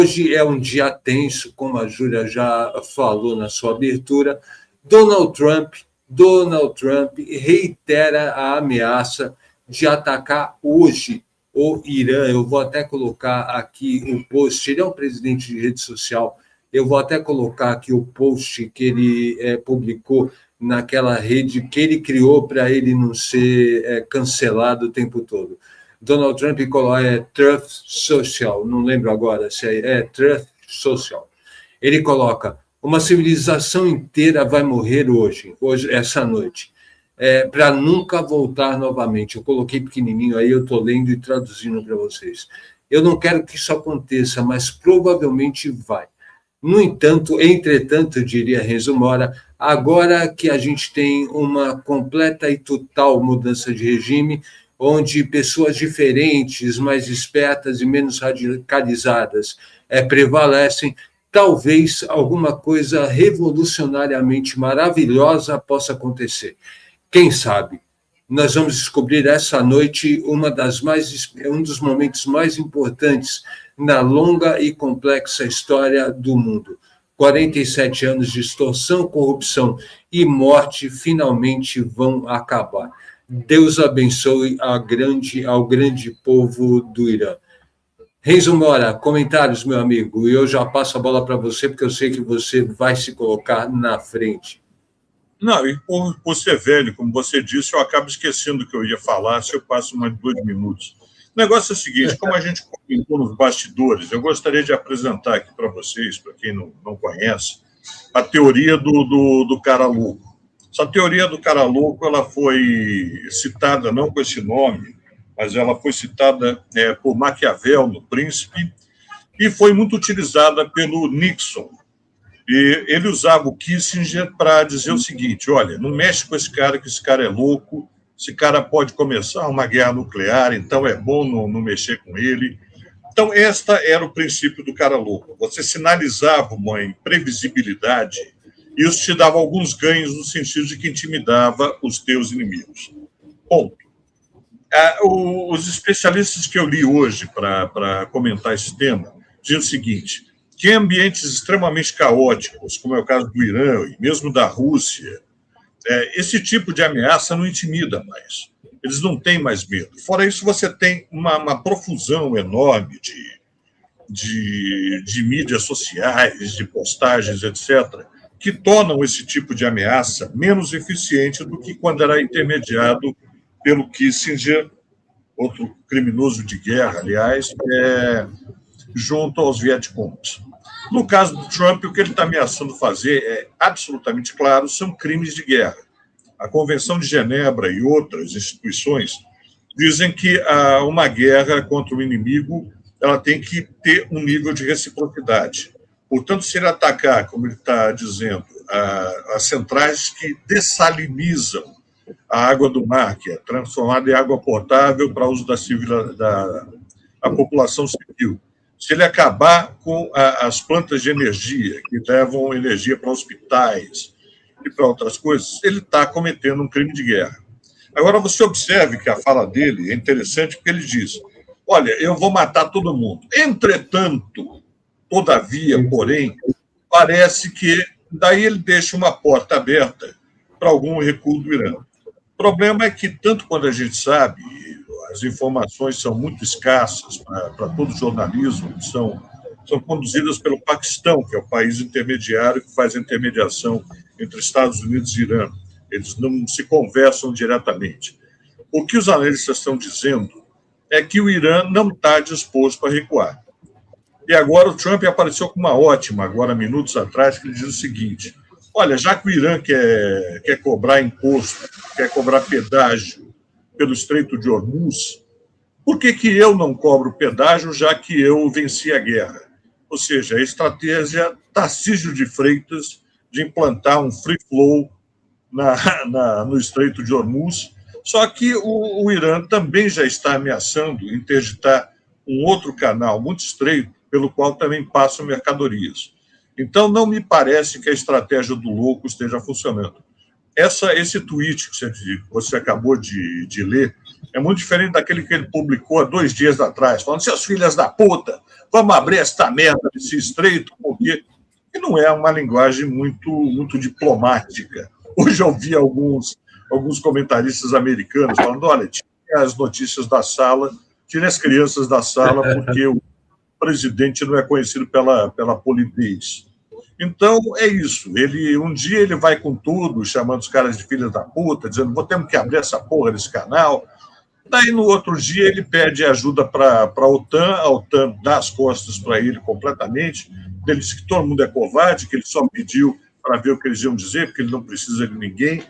Hoje é um dia tenso, como a Júlia já falou na sua abertura. Donald Trump reitera a ameaça de atacar hoje o Irã. Eu vou até colocar aqui o post. Ele é um presidente de rede social. Eu vou até colocar aqui o post que ele publicou naquela rede que ele criou para ele não ser cancelado o tempo todo. Donald Trump Truth Social, não lembro agora se é Truth Social. Ele coloca: uma civilização inteira vai morrer hoje essa noite, para nunca voltar novamente. Eu coloquei pequenininho aí, eu estou lendo e traduzindo para vocês. Eu não quero que isso aconteça, mas provavelmente vai. No entanto, entretanto, diria Renzo Mora, agora que a gente tem uma completa e total mudança de regime, onde pessoas diferentes, mais espertas e menos radicalizadas prevalecem, talvez alguma coisa revolucionariamente maravilhosa possa acontecer. Quem sabe? Nós vamos descobrir essa noite um dos momentos mais importantes na longa e complexa história do mundo. 47 anos de extorsão, corrupção e morte finalmente vão acabar. Deus abençoe ao grande povo do Irã. Renzo Mora, comentários, meu amigo, e eu já passo a bola para você, porque eu sei que você vai se colocar na frente. Não, e por ser velho, como você disse, eu acabo esquecendo o que eu ia falar se eu passo mais 2 minutos. O negócio é o seguinte, como a gente comentou nos bastidores, eu gostaria de apresentar aqui para vocês, para quem não conhece, a teoria do cara louco. Essa teoria do cara louco, ela foi citada não com esse nome, mas ela foi citada por Maquiavel no Príncipe e foi muito utilizada pelo Nixon. E ele usava o Kissinger para dizer o seguinte: olha, não mexe com esse cara, que esse cara é louco, esse cara pode começar uma guerra nuclear, então é bom não mexer com ele. Então, esta era o princípio do cara louco. Você sinalizava uma imprevisibilidade. Isso te dava alguns ganhos no sentido de que intimidava os teus inimigos. Ponto. Os especialistas que eu li hoje para comentar esse tema dizem o seguinte: que em ambientes extremamente caóticos, como é o caso do Irã e mesmo da Rússia, esse tipo de ameaça não intimida mais. Eles não têm mais medo. Fora isso, você tem uma profusão enorme de mídias sociais, de postagens, etc., que tornam esse tipo de ameaça menos eficiente do que quando era intermediado pelo Kissinger, outro criminoso de guerra, aliás, junto aos Vietcongs. No caso do Trump, o que ele está ameaçando fazer é absolutamente claro, são crimes de guerra. A Convenção de Genebra e outras instituições dizem que uma guerra contra o inimigo ela tem que ter um nível de reciprocidade. Portanto, se ele atacar, como ele está dizendo, as centrais que dessalinizam a água do mar, que é transformada em água potável para uso da população civil, se ele acabar com as plantas de energia, que levam energia para hospitais e para outras coisas, ele está cometendo um crime de guerra. Agora, você observe que a fala dele é interessante, porque ele diz: olha, eu vou matar todo mundo. Entretanto, todavia, porém, parece que daí ele deixa uma porta aberta para algum recuo do Irã. O problema é que, tanto quando a gente sabe, as informações são muito escassas para todo o jornalismo, são conduzidas pelo Paquistão, que é o país intermediário que faz a intermediação entre Estados Unidos e Irã. Eles não se conversam diretamente. O que os analistas estão dizendo é que o Irã não está disposto a recuar. E agora o Trump apareceu com uma ótima, agora minutos atrás, que ele diz o seguinte: olha, já que o Irã quer cobrar imposto, quer cobrar pedágio pelo Estreito de Hormuz, por que eu não cobro pedágio, já que eu venci a guerra? Ou seja, a estratégia Tarcísio de Freitas de implantar um free flow no Estreito de Hormuz, só que o Irã também já está ameaçando interditar um outro canal muito estreito, pelo qual também passam mercadorias. Então, não me parece que a estratégia do louco esteja funcionando. Esse tweet que você acabou de ler É muito diferente daquele que ele publicou há 2 dias atrás, falando: seus filhos da puta, vamos abrir esta merda desse estreito, porque... E não é uma linguagem muito diplomática. Hoje eu vi alguns comentaristas americanos falando: olha, tire as notícias da sala, tire as crianças da sala, porque o presidente não é conhecido pela polidez. Então, é isso. Um dia ele vai com tudo, chamando os caras de filhos da puta, dizendo: temos que abrir essa porra desse canal. Daí, no outro dia, ele pede ajuda para a OTAN dá as costas para ele completamente. Ele disse que todo mundo é covarde, que ele só pediu para ver o que eles iam dizer, porque ele não precisa de ninguém.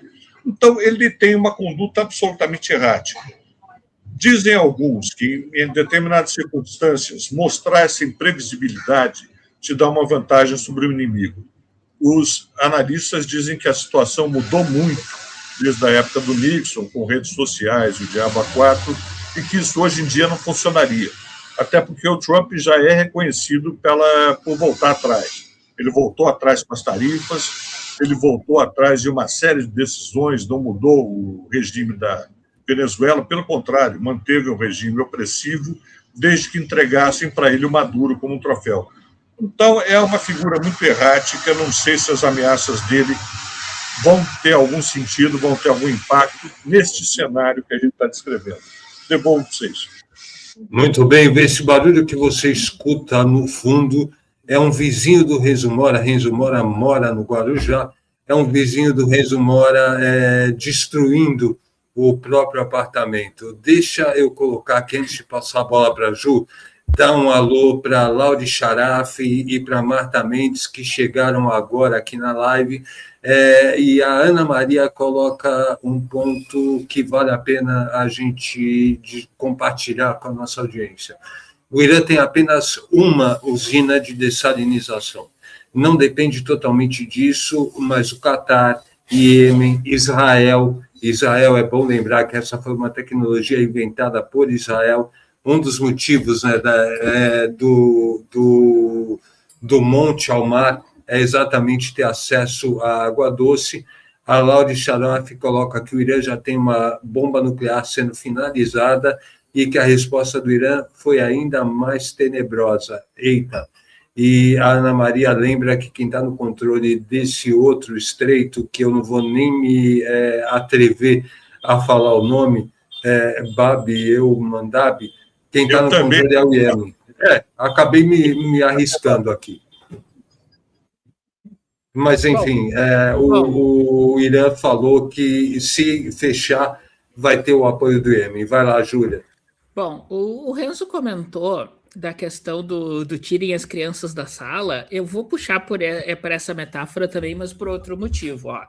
Então, ele tem uma conduta absolutamente errática. Dizem alguns que, em determinadas circunstâncias, mostrar essa imprevisibilidade te dá uma vantagem sobre o inimigo. Os analistas dizem que a situação mudou muito desde a época do Nixon, com redes sociais, o Diabo A4, e que isso hoje em dia não funcionaria. Até porque o Trump já é reconhecido por voltar atrás. Ele voltou atrás com as tarifas, ele voltou atrás de uma série de decisões, não mudou o regime da Venezuela, pelo contrário, manteve um regime opressivo desde que entregassem para ele o Maduro como um troféu. Então, é uma figura muito errática, não sei se as ameaças dele vão ter algum sentido, vão ter algum impacto neste cenário que a gente está descrevendo. Devolvo para vocês. Muito bem, esse barulho que você escuta no fundo é um vizinho do Renzo Mora. Renzo Mora mora no Guarujá, é um vizinho do Renzo Mora destruindo o próprio apartamento. Deixa eu colocar aqui, antes de passar a bola para a Ju, dar um alô para Laure Charaf e para Marta Mendes, que chegaram agora aqui na live. E a Ana Maria coloca um ponto que vale a pena a gente compartilhar com a nossa audiência. O Irã tem apenas uma usina de dessalinização. Não depende totalmente disso, mas o Catar, Iêmen, Israel, é bom lembrar que essa foi uma tecnologia inventada por Israel. Um dos motivos, né, do monte ao mar é exatamente ter acesso à água doce. A Laure Charaf coloca que o Irã já tem uma bomba nuclear sendo finalizada e que a resposta do Irã foi ainda mais tenebrosa. Eita! E a Ana Maria lembra que quem está no controle desse outro estreito, que eu não vou nem me atrever a falar o nome, Mandab, quem está no controle é o Iêmen. Acabei me arriscando aqui. Mas, enfim, o Irã falou que, se fechar, vai ter o apoio do Iêmen. Vai lá, Júlia. Bom, o Renzo comentou da questão do tirem as crianças da sala. Eu vou puxar por essa metáfora também, mas por outro motivo. Ó.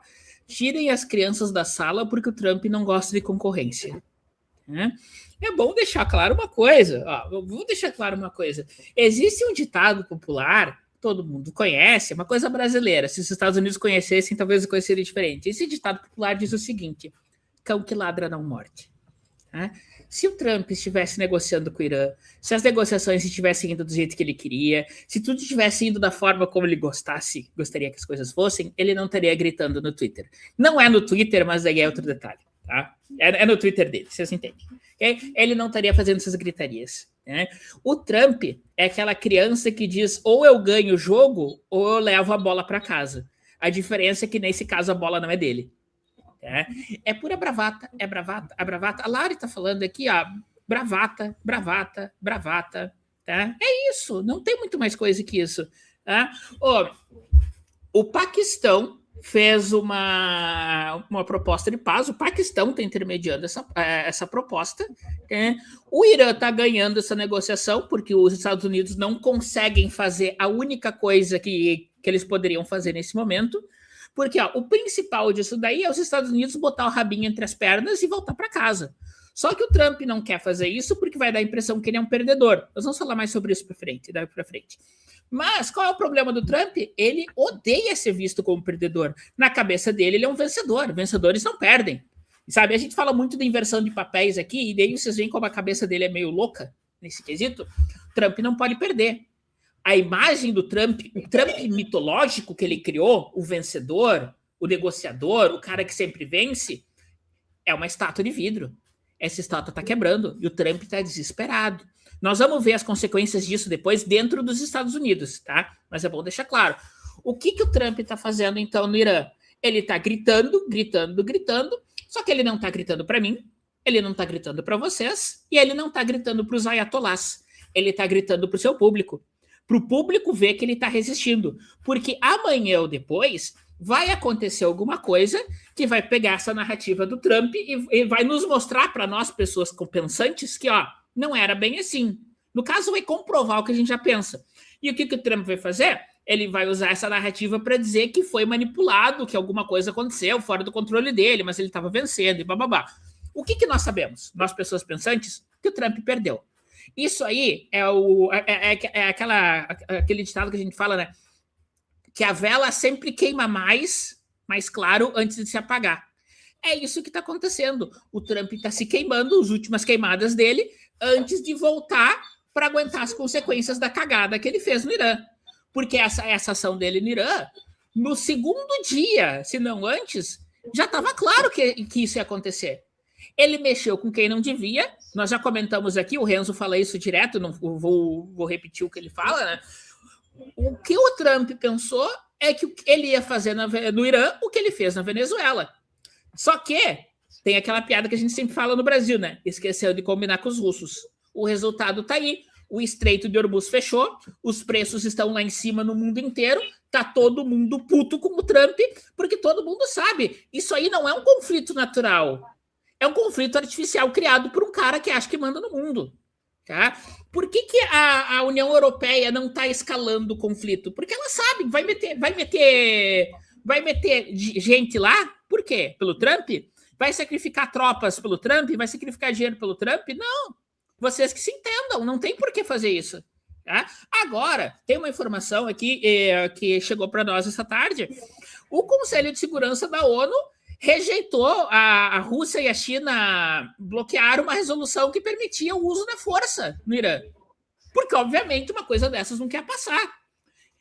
Tirem as crianças da sala porque o Trump não gosta de concorrência. Né? É bom deixar claro uma coisa. Vou deixar claro uma coisa. Existe um ditado popular, todo mundo conhece, é uma coisa brasileira. Se os Estados Unidos conhecessem, talvez a coisa seria diferente. Esse ditado popular diz o seguinte: cão que ladra não morde. Se o Trump estivesse negociando com o Irã, se as negociações estivessem indo do jeito que ele queria, se tudo estivesse indo da forma como ele gostaria que as coisas fossem, ele não estaria gritando no Twitter. Não é no Twitter, mas aí é outro detalhe. Tá? É no Twitter dele, vocês entendem. Okay? Ele não estaria fazendo essas gritarias. Né? O Trump é aquela criança que diz: ou eu ganho o jogo, ou eu levo a bola para casa. A diferença é que, nesse caso, a bola não é dele. É pura bravata, é bravata. A Lari está falando aqui, bravata. Tá? É isso, não tem muito mais coisa que isso. Tá? O Paquistão fez uma proposta de paz. O Paquistão está intermediando essa proposta. O Irã está ganhando essa negociação porque os Estados Unidos não conseguem fazer a única coisa que eles poderiam fazer nesse momento. Porque o principal disso daí é os Estados Unidos botar o rabinho entre as pernas e voltar para casa. Só que o Trump não quer fazer isso porque vai dar a impressão que ele é um perdedor. Nós vamos falar mais sobre isso daí para frente. Mas qual é o problema do Trump? Ele odeia ser visto como perdedor. Na cabeça dele, ele é um vencedor. Vencedores não perdem. Sabe, a gente fala muito da inversão de papéis aqui, e daí vocês veem como a cabeça dele é meio louca nesse quesito. Trump não pode perder. A imagem do Trump, o Trump mitológico que ele criou, o vencedor, o negociador, o cara que sempre vence, é uma estátua de vidro. essa estátua está quebrando e o Trump está desesperado. Nós vamos ver as consequências disso depois dentro dos Estados Unidos, tá? Mas é bom deixar claro. O que o Trump está fazendo, então, no Irã? Ele está gritando, só que ele não está gritando para mim, ele não está gritando para vocês, e ele não está gritando para os ayatolás. Ele está gritando para o seu público. Para o público ver que ele está resistindo. Porque amanhã ou depois vai acontecer alguma coisa que vai pegar essa narrativa do Trump e vai nos mostrar para nós, pessoas pensantes, que não era bem assim. No caso, vai comprovar o que a gente já pensa. E o que o Trump vai fazer? Ele vai usar essa narrativa para dizer que foi manipulado, que alguma coisa aconteceu fora do controle dele, mas ele estava vencendo e bababá. O que nós sabemos, nós pessoas pensantes? Que o Trump perdeu. Isso aí é aquele ditado que a gente fala, né? Que a vela sempre queima mais claro antes de se apagar. É isso que está acontecendo. O Trump está se queimando, as últimas queimadas dele, antes de voltar para aguentar as consequências da cagada que ele fez no Irã. Porque essa ação dele no Irã, no segundo dia, se não antes, já estava claro que isso ia acontecer. Ele mexeu com quem não devia. Nós já comentamos aqui, o Renzo fala isso direto, não vou repetir o que ele fala, né? O que o Trump pensou é que ele ia fazer no Irã o que ele fez na Venezuela. Só que tem aquela piada que a gente sempre fala no Brasil, né? Esqueceu de combinar com os russos. O resultado está aí. O Estreito de Hormuz fechou, os preços estão lá em cima no mundo inteiro, tá todo mundo puto com o Trump, porque todo mundo sabe, isso aí não é um conflito natural. É um conflito artificial criado por um cara que acha que manda no mundo. Tá? Por que a União Europeia não está escalando o conflito? Porque ela sabe, vai meter gente lá. Por quê? Pelo Trump? Vai sacrificar tropas pelo Trump? Vai sacrificar dinheiro pelo Trump? Não. Vocês que se entendam, não tem por que fazer isso. Tá? Agora, tem uma informação aqui que chegou para nós essa tarde. O Conselho de Segurança da ONU rejeitou a Rússia e a China bloquear uma resolução que permitia o uso da força no Irã. Porque, obviamente, uma coisa dessas não quer passar.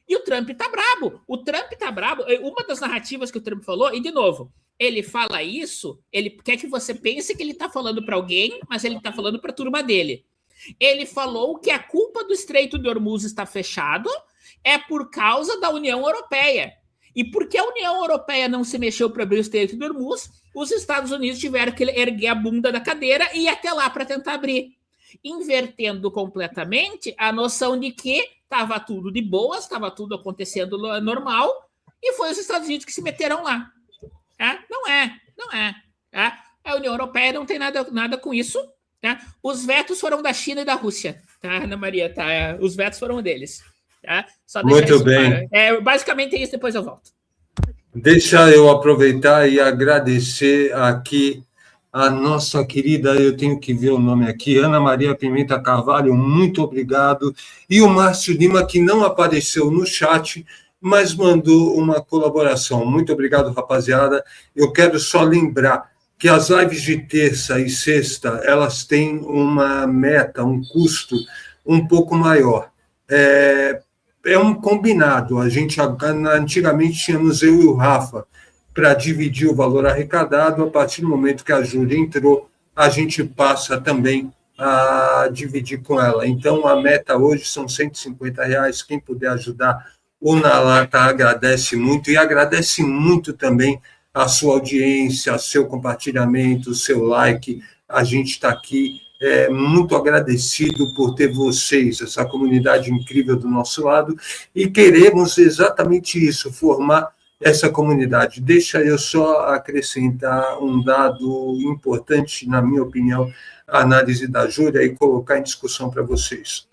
E o Trump tá brabo. Uma das narrativas que o Trump falou, e de novo, ele fala isso, ele quer que você pense que ele tá falando para alguém, mas ele tá falando para a turma dele. Ele falou que a culpa do Estreito de Hormuz estar fechado é por causa da União Europeia. E porque a União Europeia não se mexeu para abrir o Estreito de Hormuz, os Estados Unidos tiveram que erguer a bunda da cadeira e ir até lá para tentar abrir. Invertendo completamente a noção de que estava tudo de boas, estava tudo acontecendo normal, e foi os Estados Unidos que se meteram lá. Não é. A União Europeia não tem nada com isso. Tá? Os vetos foram da China e da Rússia, tá, Ana Maria? Tá? Os vetos foram deles. Tá? Só muito bem. Basicamente é isso, depois eu volto. Deixa eu aproveitar e agradecer aqui a nossa querida, eu tenho que ver o nome aqui, Ana Maria Pimenta Carvalho, muito obrigado. E o Márcio Lima, que não apareceu no chat, mas mandou uma colaboração. Muito obrigado, rapaziada. Eu quero só lembrar que as lives de terça e sexta, elas têm uma meta, um custo um pouco maior. É um combinado. A gente, antigamente, tínhamos eu e o Rafa para dividir o valor arrecadado. A partir do momento que a Júlia entrou, a gente passa também a dividir com ela. Então, a meta hoje são R$150. Quem puder ajudar, o Nalata agradece muito, e agradece muito também a sua audiência, seu compartilhamento, seu like. A gente está aqui muito agradecido por ter vocês, essa comunidade incrível do nosso lado, e queremos exatamente isso, formar essa comunidade. Deixa eu só acrescentar um dado importante, na minha opinião, a análise da Júlia, e colocar em discussão para vocês,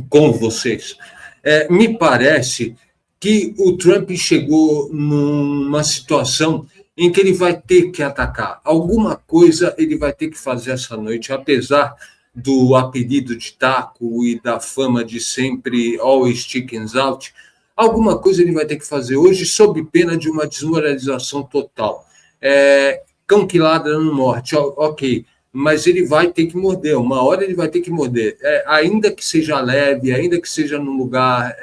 com vocês. Me parece que o Trump chegou numa situação em que ele vai ter que atacar. Alguma coisa ele vai ter que fazer essa noite, apesar do apelido de taco e da fama de sempre always chickens out. Alguma coisa ele vai ter que fazer hoje, sob pena de uma desmoralização total. Cão que ladra não morde, ok, mas ele vai ter que morder, uma hora ele vai ter que morder. Ainda que seja leve, ainda que seja num lugar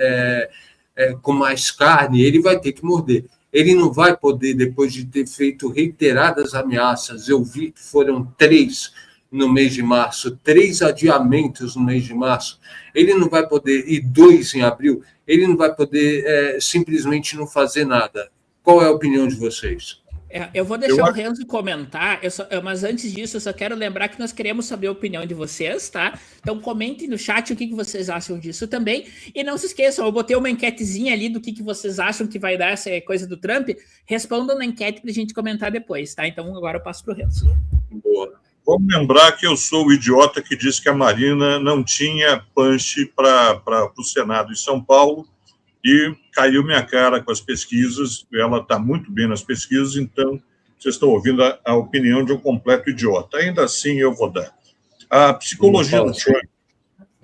com mais carne, ele vai ter que morder. Ele não vai poder, depois de ter feito reiteradas ameaças, eu vi que foram 3, no mês de março, 3 adiamentos no mês de março, ele não vai poder, e 2 em abril, ele não vai poder simplesmente não fazer nada. Qual é a opinião de vocês? Eu vou deixar o Renzo comentar, mas antes disso, eu só quero lembrar que nós queremos saber a opinião de vocês, tá? Então comentem no chat o que vocês acham disso também. E não se esqueçam, eu botei uma enquetezinha ali do que vocês acham que vai dar essa coisa do Trump. Respondam na enquete pra gente comentar depois, tá? Então agora eu passo pro Renzo. Boa. Vamos lembrar que eu sou o idiota que disse que a Marina não tinha punch para o Senado em São Paulo, e caiu minha cara com as pesquisas. Ela está muito bem nas pesquisas, então vocês estão ouvindo a opinião de um completo idiota. Ainda assim, eu vou dar. A psicologia do Trump,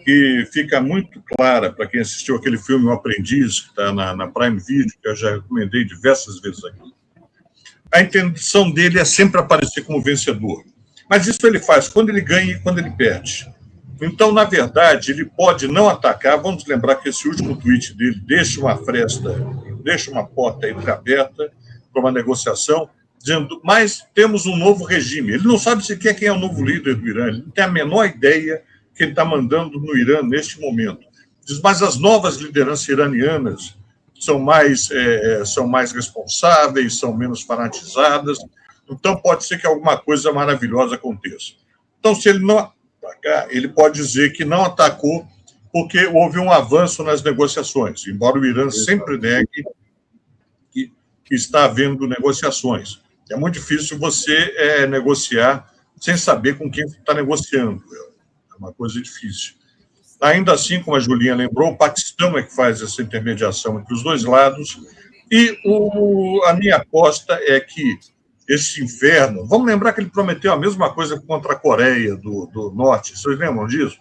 que fica muito clara para quem assistiu aquele filme O Aprendiz, que está na Prime Video, que eu já recomendei diversas vezes aqui. A intenção dele é sempre aparecer como vencedor. Mas isso ele faz quando ele ganha e quando ele perde. Então, na verdade, ele pode não atacar. Vamos lembrar que esse último tweet dele deixa uma fresta, deixa uma porta entreaberta para uma negociação, dizendo, mas temos um novo regime. Ele não sabe sequer quem é o novo líder do Irã, ele não tem a menor ideia que ele está mandando no Irã neste momento. Diz, mas as novas lideranças iranianas são mais responsáveis, são menos fanatizadas, então pode ser que alguma coisa maravilhosa aconteça. Então, se ele não atacar, ele pode dizer que não atacou porque houve um avanço nas negociações, embora o Irã sempre negue que está havendo negociações. É muito difícil você negociar sem saber com quem está negociando. É uma coisa difícil. Ainda assim, como a Julinha lembrou, o Paquistão é que faz essa intermediação entre os dois lados, e a minha aposta é que esse inferno... Vamos lembrar que ele prometeu a mesma coisa contra a Coreia do Norte. Vocês lembram disso?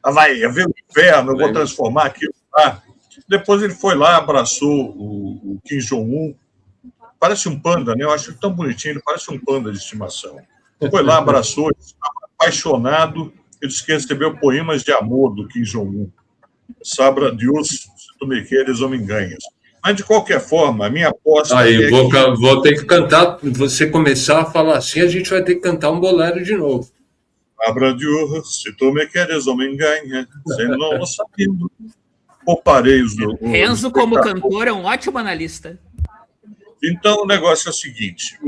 Vai haver um inferno, eu vou transformar aquilo lá. Depois ele foi lá, abraçou o Kim Jong-un. Parece um panda, né? Eu acho tão bonitinho, ele parece um panda de estimação. Foi lá, abraçou, ele estava apaixonado, ele disse que recebeu poemas de amor do Kim Jong-un. Sabra Deus, se tu me queres ou me enganhas. Mas, de qualquer forma, a minha aposta vou ter que cantar, você começar a falar assim, a gente vai ter que cantar um bolero de novo. Abra Deus, se tu me queres ou me enganhas, se não sabendo, pouparei os... Renzo, como cantor, é um ótimo analista. Então, o negócio é o seguinte,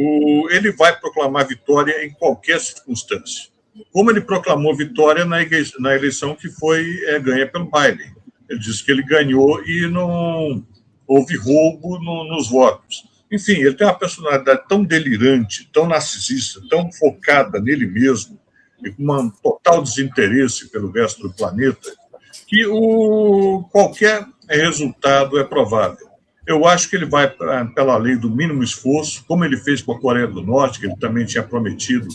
ele vai proclamar vitória em qualquer circunstância. Como ele proclamou vitória na eleição que foi ganha pelo Biden. Ele disse que ele ganhou e não houve roubo nos votos. Enfim, ele tem uma personalidade tão delirante, tão narcisista, tão focada nele mesmo, e com um total desinteresse pelo resto do planeta, que qualquer resultado é provável. Eu acho que ele vai pela lei do mínimo esforço, como ele fez com a Coreia do Norte, que ele também tinha prometido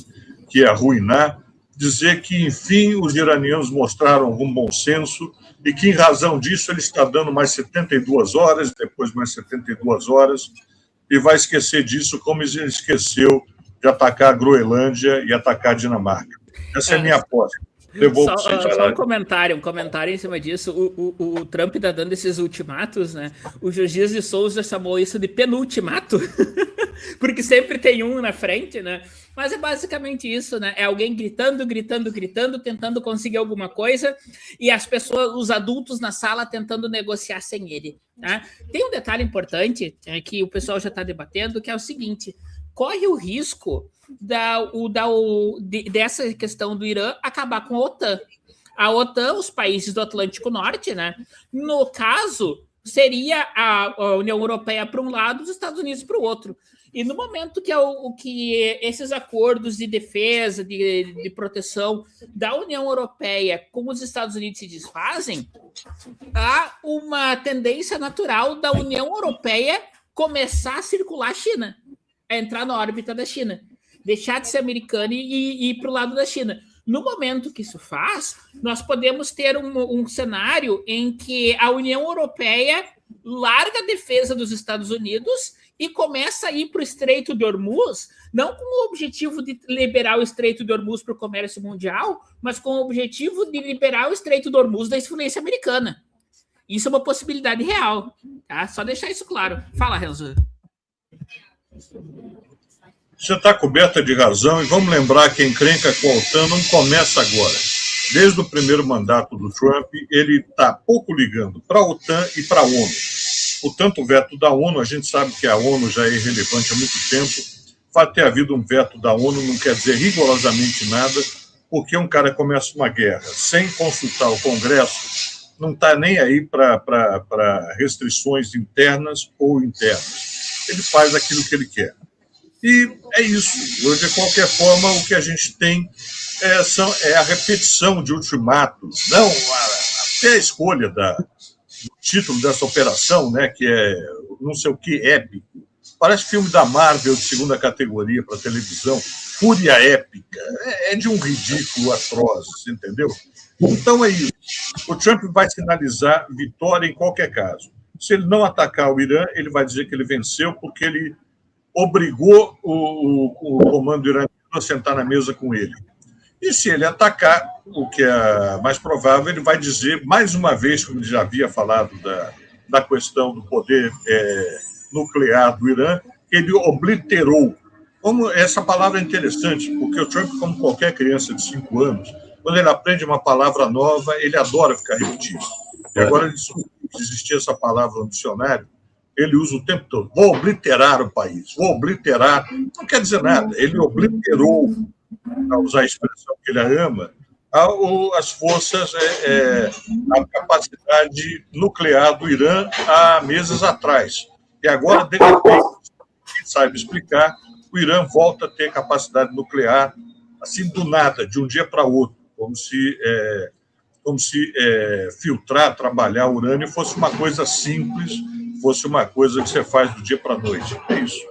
que ia arruinar, dizer que, enfim, os iranianos mostraram algum bom senso e que, em razão disso, ele está dando mais 72 horas, depois mais 72 horas, e vai esquecer disso como ele esqueceu de atacar a Groenlândia e atacar a Dinamarca. Essa é a minha aposta. Só um comentário em cima disso. O Trump está dando esses ultimatos, né? O Jorge de Souza chamou isso de penultimato, porque sempre tem um na frente, né? Mas é basicamente isso, né? É alguém gritando, tentando conseguir alguma coisa, e as pessoas, os adultos na sala tentando negociar sem ele, tá? Tem um detalhe importante que o pessoal já está debatendo, que é o seguinte: corre o risco dessa questão do Irã acabar com a OTAN. A OTAN, os países do Atlântico Norte, né? No caso, seria a União Europeia para um lado, os Estados Unidos para o outro. E no momento que esses acordos de defesa, de proteção da União Europeia com os Estados Unidos se desfazem, há uma tendência natural da União Europeia começar a circular a China, a entrar na órbita da China, deixar de ser americana e ir para o lado da China. No momento que isso faz, nós podemos ter um cenário em que a União Europeia larga a defesa dos Estados Unidos e começa a ir para o Estreito de Hormuz, não com o objetivo de liberar o Estreito de Hormuz para o comércio mundial, mas com o objetivo de liberar o Estreito de Hormuz da influência americana. Isso é uma possibilidade real, tá? Só deixar isso claro. Fala, Renzo. Você está coberta de razão, e vamos lembrar que a encrenca com a OTAN não começa agora. Desde o primeiro mandato do Trump, ele está pouco ligando para a OTAN e para a ONU. Portanto, o veto da ONU, a gente sabe que a ONU já é irrelevante há muito tempo. O fato de ter havido um veto da ONU não quer dizer rigorosamente nada, porque um cara começa uma guerra sem consultar o Congresso, não está nem aí para restrições internas ou internas. Ele faz aquilo que ele quer. E é isso. De qualquer forma, o que a gente tem é a repetição de ultimatos. Não, até a escolha do título dessa operação, né, que é não sei o que, épico. Parece filme da Marvel de segunda categoria para televisão. Fúria épica. É de um ridículo atroz, entendeu? Então é isso. O Trump vai sinalizar vitória em qualquer caso. Se ele não atacar o Irã, ele vai dizer que ele venceu porque ele obrigou o comando iraniano a sentar na mesa com ele. E se ele atacar, o que é mais provável, ele vai dizer, mais uma vez, como ele já havia falado da questão do poder nuclear do Irã, que ele obliterou. Essa palavra é interessante, porque o Trump, como qualquer criança de 5 anos, quando ele aprende uma palavra nova, ele adora ficar repetindo. E agora ele descobriu que existia essa palavra no dicionário, ele usa o tempo todo. Vou obliterar o país, vou obliterar. Não quer dizer nada. Ele obliterou, a usar a expressão que ele ama, as forças, a capacidade nuclear do Irã há meses atrás. E agora, de repente, quem sabe explicar, o Irã volta a ter capacidade nuclear, assim, do nada, de um dia para outro, como se filtrar, trabalhar urânio fosse uma coisa simples, fosse uma coisa que você faz do dia para a noite. É isso.